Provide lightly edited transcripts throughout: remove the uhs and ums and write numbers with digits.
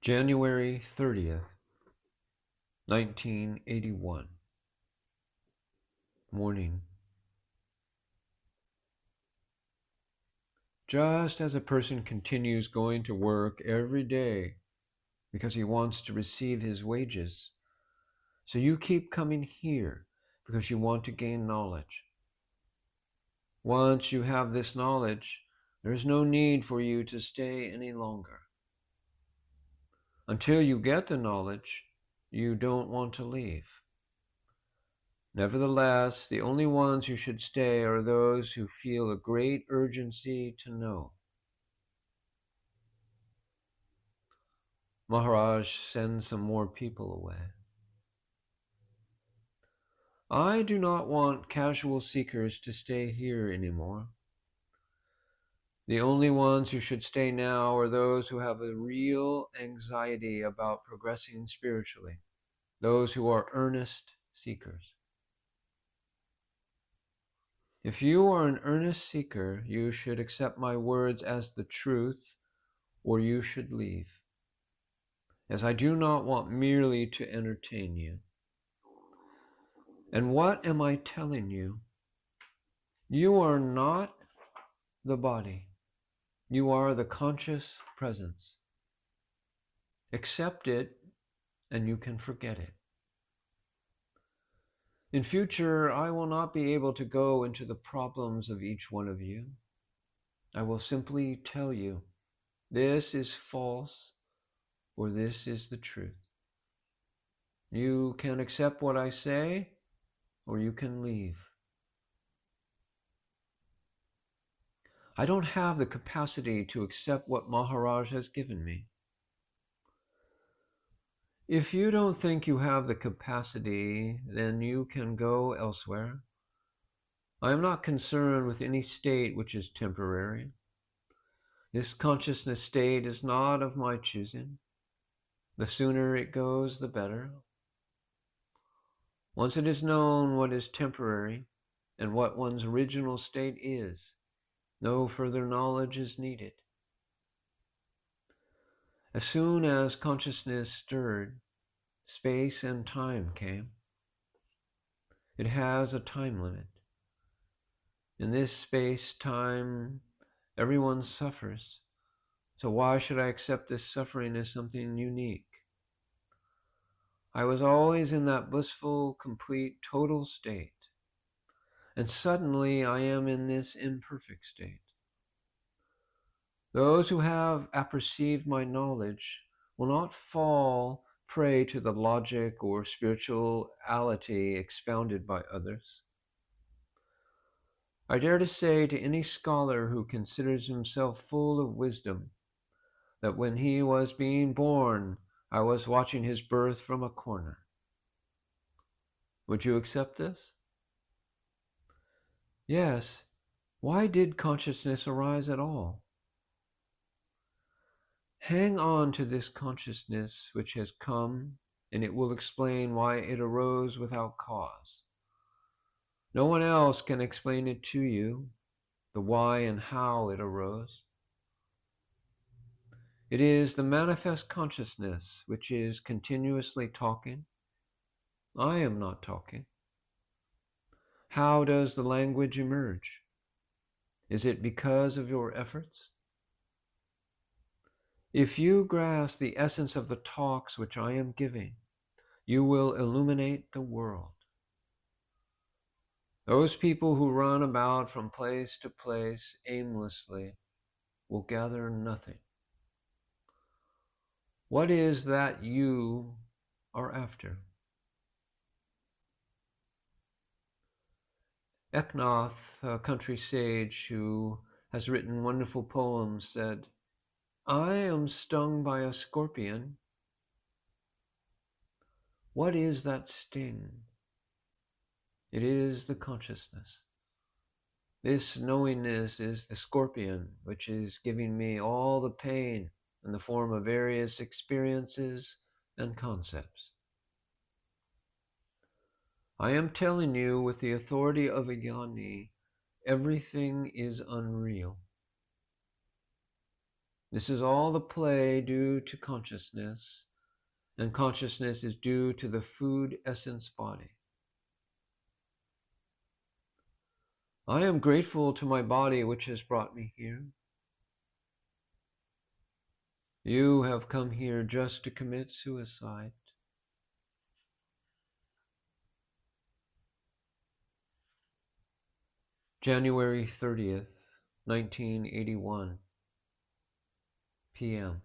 January 30th, 1981. Morning. Just as a person continues going to work every day because he wants to receive his wages, so you keep coming here because you want to gain knowledge. Once you have this knowledge, there is no need for you to stay any longer. Until you get the knowledge, you don't want to leave. Nevertheless, the only ones who should stay are those who feel a great urgency to know. Maharaj sends some more people away. I do not want casual seekers to stay here anymore. The only ones who should stay now are those who have a real anxiety about progressing spiritually, those who are earnest seekers. If you are an earnest seeker, you should accept my words as the truth, or you should leave, as I do not want merely to entertain you. And what am I telling you? You are not the body. You are the conscious presence. Accept it, and you can forget it. In future, I will not be able to go into the problems of each one of you. I will simply tell you, this is false, or this is the truth. You can accept what I say, or you can leave. I don't have the capacity to accept what Maharaj has given me. If you don't think you have the capacity, then you can go elsewhere. I am not concerned with any state which is temporary. This consciousness state is not of my choosing. The sooner it goes, the better. Once it is known what is temporary and what one's original state is, no further knowledge is needed. As soon as consciousness stirred, space and time came. It has a time limit. In this space-time, everyone suffers. So why should I accept this suffering as something unique? I was always in that blissful, complete, total state. And suddenly I am in this imperfect state. Those who have apperceived my knowledge will not fall prey to the logic or spirituality expounded by others. I dare to say to any scholar who considers himself full of wisdom that when he was being born, I was watching his birth from a corner. Would you accept this? Yes. Why did consciousness arise at all? Hang on to this consciousness which has come, and it will explain why it arose without cause. No one else can explain it to you, the why and how it arose. It is the manifest consciousness which is continuously talking. I am not talking. How does the language emerge? Is it because of your efforts? If you grasp the essence of the talks which I am giving, you will illuminate the world. Those people who run about from place to place aimlessly will gather nothing. What is that you are after? Eknath, a country sage who has written wonderful poems, said, I am stung by a scorpion. What is that sting? It is the consciousness. This knowingness is the scorpion which is giving me all the pain in the form of various experiences and concepts. I am telling you with the authority of a jnani, everything is unreal. This is all the play due to consciousness, and consciousness is due to the food essence body. I am grateful to my body which has brought me here. You have come here just to commit suicide. January 30th, 1981, p.m.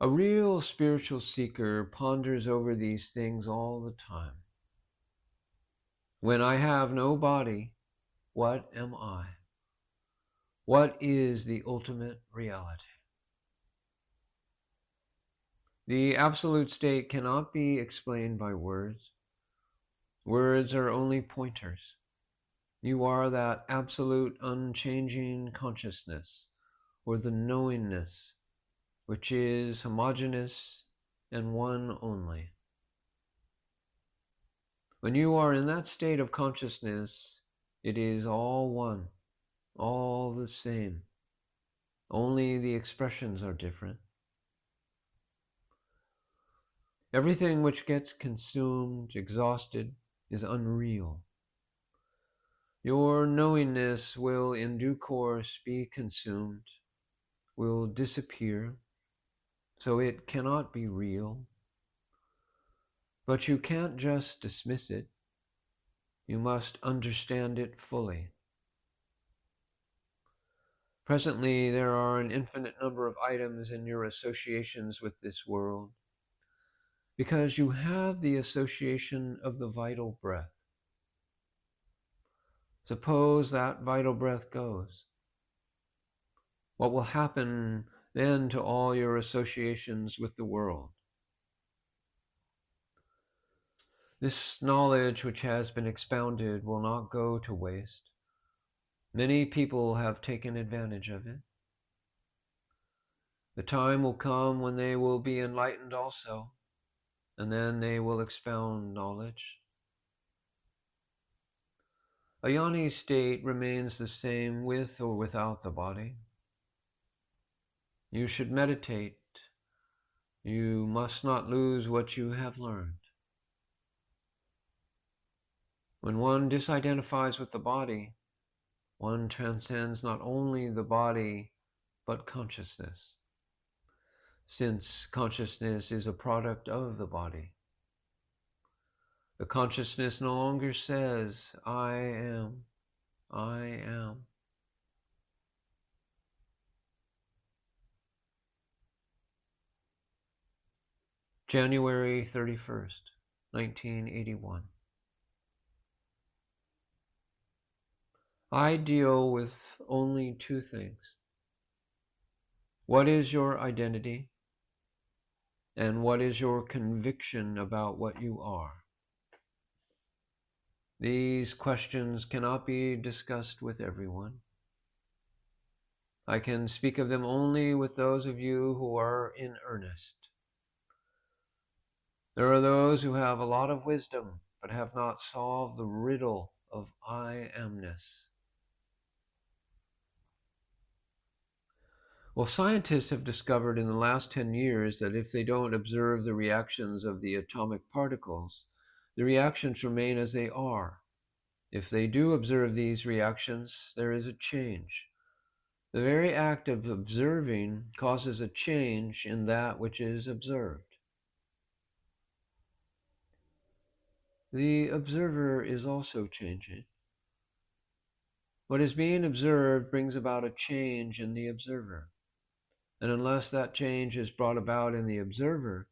A real spiritual seeker ponders over these things all the time. When I have no body, what am I? What is the ultimate reality? The absolute state cannot be explained by words. Words are only pointers. You are that absolute unchanging consciousness, or the knowingness, which is homogeneous and one only. When you are in that state of consciousness, it is all one, all the same. Only the expressions are different. Everything which gets consumed, exhausted, is unreal. Your knowingness will in due course be consumed, will disappear, so it cannot be real. But you can't just dismiss it. You must understand it fully. Presently, there are an infinite number of items in your associations with this world, because you have the association of the vital breath. Suppose that vital breath goes. What will happen then to all your associations with the world? This knowledge which has been expounded will not go to waste. Many people have taken advantage of it. The time will come when they will be enlightened also, and then they will expound knowledge. A yoni state remains the same with or without the body. You should meditate. You must not lose what you have learned. When one disidentifies with the body, one transcends not only the body, but consciousness, since consciousness is a product of the body. The consciousness no longer says, I am, I am. January 31st, 1981. I deal with only two things. What is your identity? And what is your conviction about what you are? These questions cannot be discussed with everyone. I can speak of them only with those of you who are in earnest. There are those who have a lot of wisdom, but have not solved the riddle of I amness. Well, scientists have discovered in the last 10 years that if they don't observe the reactions of the atomic particles, the reactions remain as they are. If they do observe these reactions, there is a change. The very act of observing causes a change in that which is observed. The observer is also changing. What is being observed brings about a change in the observer. And unless that change is brought about in the observer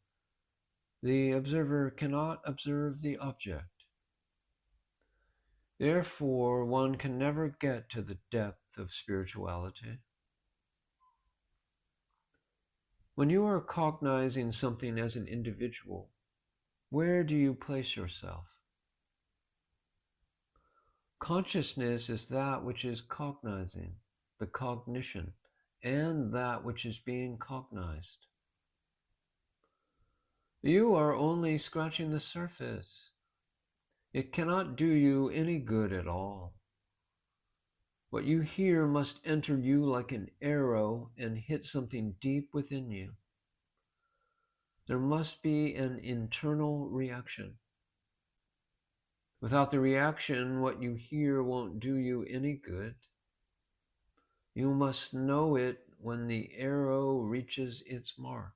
cannot observe the object. Therefore, one can never get to the depth of spirituality. When you are cognizing something as an individual, where do you place yourself? Consciousness is that which is cognizing, the cognition, and that which is being cognized. You are only scratching the surface. It cannot do you any good at all. What you hear must enter you like an arrow and hit something deep within you. There must be an internal reaction. Without the reaction, what you hear won't do you any good. You must know it when the arrow reaches its mark.